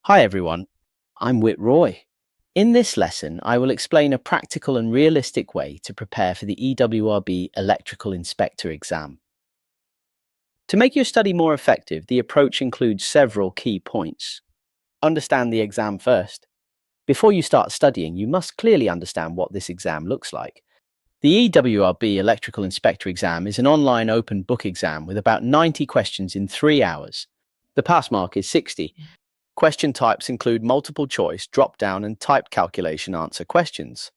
Hi everyone, I'm Whit Roy. In this lesson, I will explain a practical and realistic way to prepare for the EWRB Electrical Inspector exam. To make your study more effective, the approach includes several key points. Understand the exam first. Before you start studying, you must clearly understand what this exam looks like. The EWRB Electrical Inspector exam is an online open book exam with about 90 questions in 3 hours. The pass mark is 60. Question types include multiple choice, drop-down and typed calculation answer questions.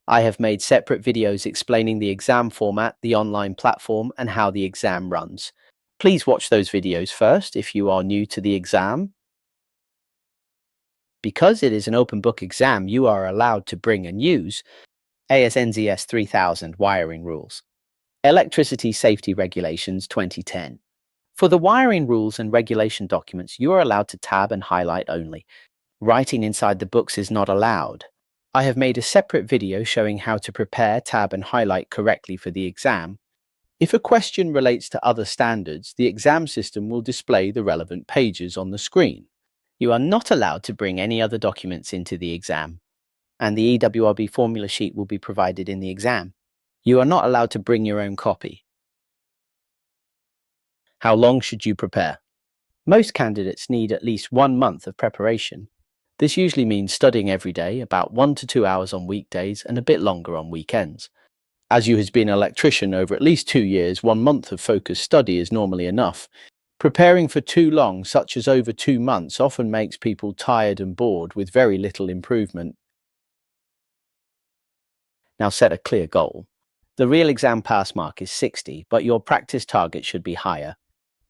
I have made separate videos explaining the exam format, the online platform, and how the exam runs. Please watch those videos first if you are new to the exam. Because it is an open book exam, you are allowed to bring and use ASNZS 3000 wiring rules, Electricity Safety Regulations 2010. For the wiring rules and regulation documents, you are allowed to tab and highlight only. Writing inside the books is not allowed. I have made a separate video showing how to prepare, tab and highlight correctly for the exam. If a question relates to other standards, the exam system will display the relevant pages on the screen. You are not allowed to bring any other documents into the exam, and the EWRB formula sheet will be provided in the exam. You are not allowed to bring your own copy. How long should you prepare? Most candidates need at least 1 month of preparation. This usually means studying every day, about 1 to 2 hours on weekdays and a bit longer on weekends. As you have been an electrician over at least 2 years, 1 month of focused study is normally enough. Preparing for too long, such as over 2 months, often makes people tired and bored with very little improvement. Now set a clear goal. The real exam pass mark is 60, but your practice target should be higher.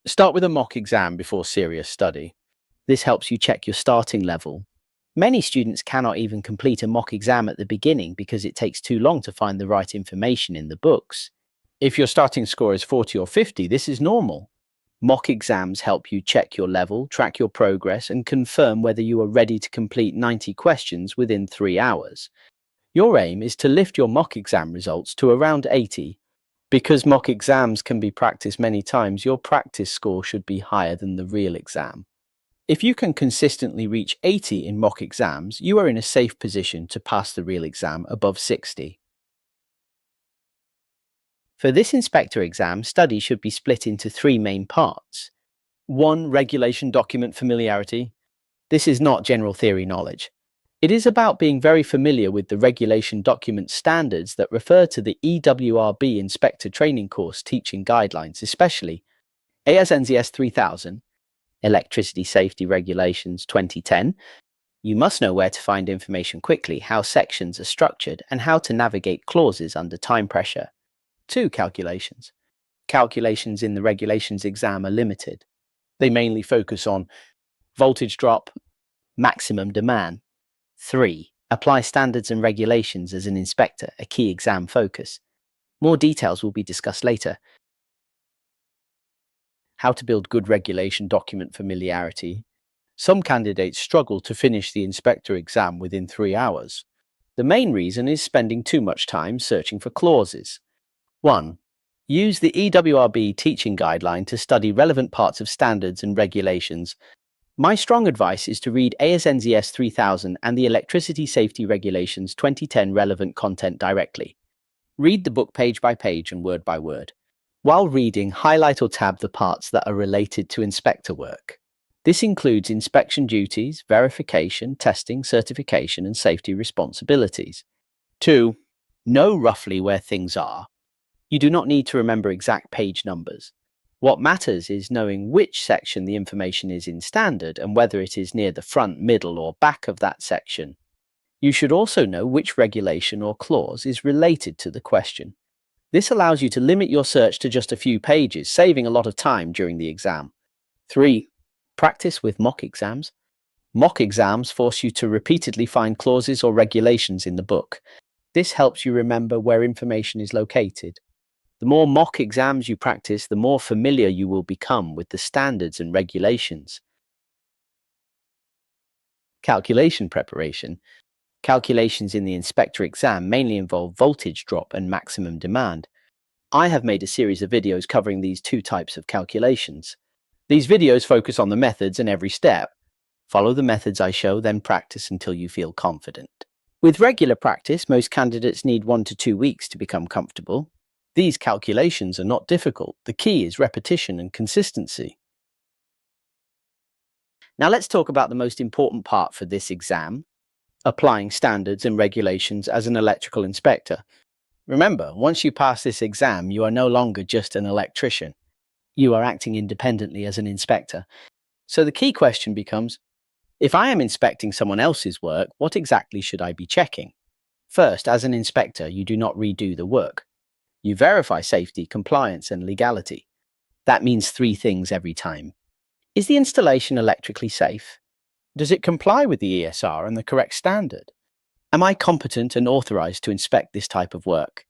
Start with a mock exam before serious study. This helps you check your starting level. Many students cannot even complete a mock exam at the beginning because it takes too long to find the right information in the books. If your starting score is 40 or 50, this is normal. Mock exams help you check your level, track your progress, and confirm whether you are ready to complete 90 questions within 3 hours. Your aim is to lift your mock exam results to around 80. Because mock exams can be practiced many times, your practice score should be higher than the real exam. If you can consistently reach 80 in mock exams, you are in a safe position to pass the real exam above 60. For this inspector exam, study should be split into 3 main parts. 1. Regulation document familiarity. This is not general theory knowledge. It is about being very familiar with the regulation document standards that refer to the EWRB Inspector Training Course teaching guidelines, especially ASNZS 3000, Electricity Safety Regulations 2010. You must know where to find information quickly, how sections are structured, and how to navigate clauses under time pressure. 2. Calculations. Calculations in the regulations exam are limited. They mainly focus on voltage drop, maximum demand. 3. Apply standards and regulations as an inspector, a key exam focus. More details will be discussed later. How to build good regulation document familiarity. Some candidates struggle to finish the inspector exam within 3 hours. The main reason is spending too much time searching for clauses. 1. Use the EWRB teaching guideline to study relevant parts of standards and regulations. My strong advice is to read ASNZS 3000 and the Electricity Safety Regulations 2010 relevant content directly. Read the book page by page and word by word. While reading, highlight or tab the parts that are related to inspector work. This includes inspection duties, verification, testing, certification, and safety responsibilities. 2. Know roughly where things are. You do not need to remember exact page numbers. What matters is knowing which section the information is in standard and whether it is near the front, middle, or back of that section. You should also know which regulation or clause is related to the question. This allows you to limit your search to just a few pages, saving a lot of time during the exam. 3. Practice with mock exams. Mock exams force you to repeatedly find clauses or regulations in the book. This helps you remember where information is located. The more mock exams you practice, the more familiar you will become with the standards and regulations. Calculation preparation. Calculations in the inspector exam mainly involve voltage drop and maximum demand. I have made a series of videos covering these 2 types of calculations. These videos focus on the methods and every step. Follow the methods I show, then practice until you feel confident. With regular practice, most candidates need 1 to 2 weeks to become comfortable. These calculations are not difficult. The key is repetition and consistency. Now let's talk about the most important part for this exam: applying standards and regulations as an electrical inspector. Remember, once you pass this exam, you are no longer just an electrician. You are acting independently as an inspector. So the key question becomes, if I am inspecting someone else's work, what exactly should I be checking? First, as an inspector, you do not redo the work. You verify safety, compliance, and legality. That means 3 things every time. Is the installation electrically safe? Does it comply with the ESR and the correct standard? Am I competent and authorized to inspect this type of work?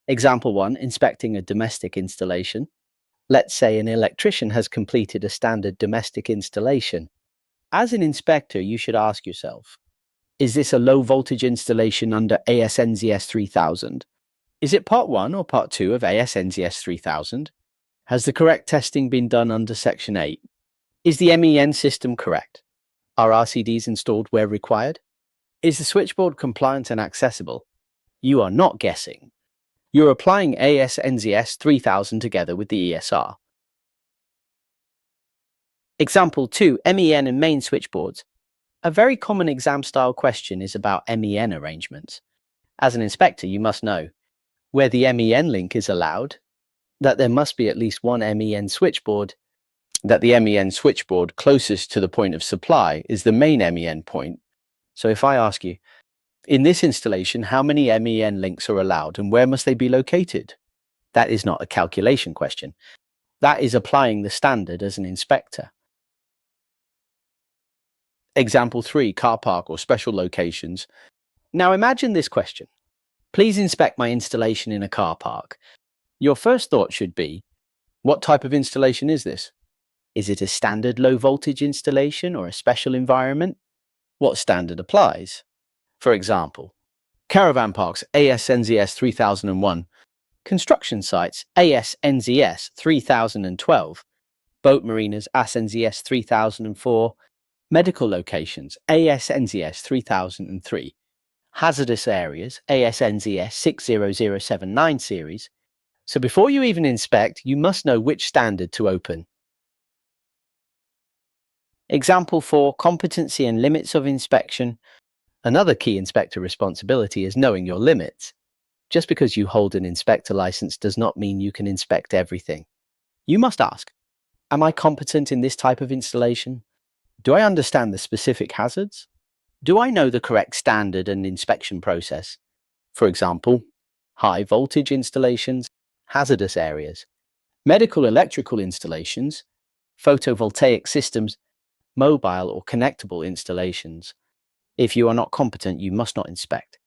Example 1, inspecting a domestic installation. Let's say an electrician has completed a standard domestic installation. As an inspector, you should ask yourself, is this a low voltage installation under AS/NZS 3000? Is it part 1 or part 2 of AS/NZS 3000? Has the correct testing been done under section 8? Is the MEN system correct? Are RCDs installed where required? Is the switchboard compliant and accessible? You are not guessing. You're applying AS/NZS 3000 together with the ESR. Example 2, MEN and main switchboards. A very common exam-style question is about MEN arrangements. As an inspector, you must know where the MEN link is allowed, that there must be at least one MEN switchboard, that the MEN switchboard closest to the point of supply is the main MEN point. So if I ask you, in this installation, how many MEN links are allowed and where must they be located? That is not a calculation question. That is applying the standard as an inspector. Example 3, car park or special locations. Now imagine this question. Please inspect my installation in a car park. Your first thought should be, what type of installation is this? Is it a standard low voltage installation or a special environment? What standard applies? For example, caravan parks AS/NZS 3001, construction sites AS/NZS 3012, boat marinas AS/NZS 3004, medical locations AS/NZS 3003, hazardous areas AS/NZS 60079 series. So before you even inspect, you must know which standard to open. Example 4, competency and limits of inspection. Another key inspector responsibility is knowing your limits. Just because you hold an inspector license does not mean you can inspect everything. You must ask, am I competent in this type of installation? Do I understand the specific hazards? Do I know the correct standard and inspection process? For example, high voltage installations, hazardous areas, medical electrical installations, photovoltaic systems, mobile or connectable installations. If you are not competent, you must not inspect.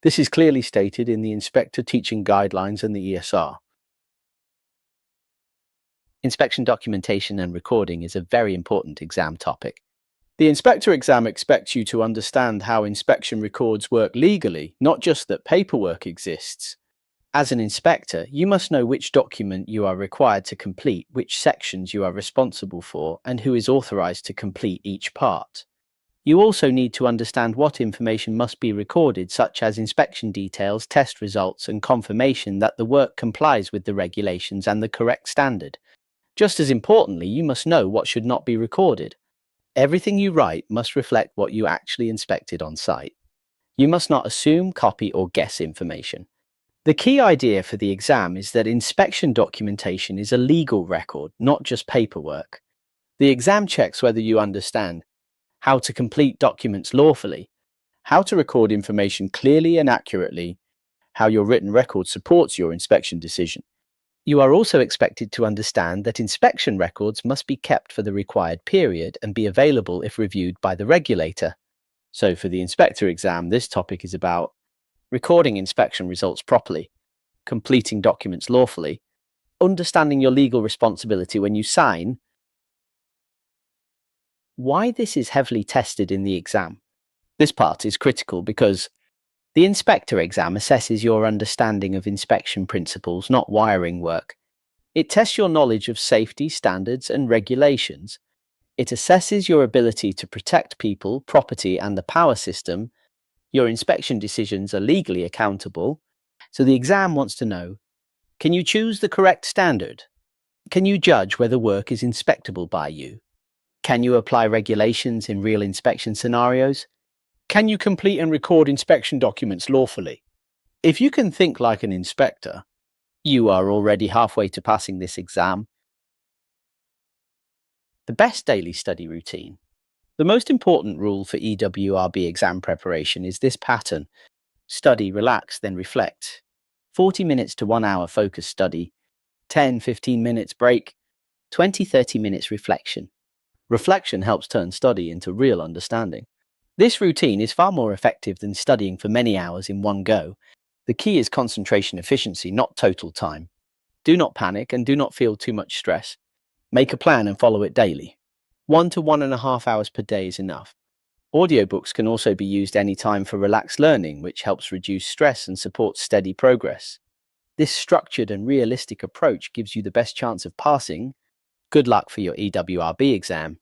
This is clearly stated in the Inspector Teaching Guidelines and the ESR. Inspection documentation and recording is a very important exam topic. The inspector exam expects you to understand how inspection records work legally, not just that paperwork exists. As an inspector, you must know which document you are required to complete, which sections you are responsible for, and who is authorized to complete each part. You also need to understand what information must be recorded, such as inspection details, test results, and confirmation that the work complies with the regulations and the correct standard. Just as importantly, you must know what should not be recorded. Everything you write must reflect what you actually inspected on site. You must not assume, copy, or guess information. The key idea for the exam is that inspection documentation is a legal record, not just paperwork. The exam checks whether you understand how to complete documents lawfully, how to record information clearly and accurately, how your written record supports your inspection decision. You are also expected to understand that inspection records must be kept for the required period and be available if reviewed by the regulator. So for the inspector exam, this topic is about recording inspection results properly, completing documents lawfully, understanding your legal responsibility when you sign. Why this is heavily tested in the exam? This part is critical because the inspector exam assesses your understanding of inspection principles, not wiring work. It tests your knowledge of safety, standards, and regulations. It assesses your ability to protect people, property, and the power system. Your inspection decisions are legally accountable. So the exam wants to know, can you choose the correct standard? Can you judge whether work is inspectable by you? Can you apply regulations in real inspection scenarios? Can you complete and record inspection documents lawfully? If you can think like an inspector, you are already halfway to passing this exam. The best daily study routine. The most important rule for EWRB exam preparation is this pattern: study, relax, then reflect. 40 minutes to 1 hour focused study, 10-15 minutes break, 20-30 minutes reflection. Reflection helps turn study into real understanding. This routine is far more effective than studying for many hours in one go. The key is concentration efficiency, not total time. Do not panic and do not feel too much stress. Make a plan and follow it daily. 1 to 1.5 hours per day is enough. Audiobooks can also be used anytime for relaxed learning, which helps reduce stress and supports steady progress. This structured and realistic approach gives you the best chance of passing. Good luck for your EWRB exam.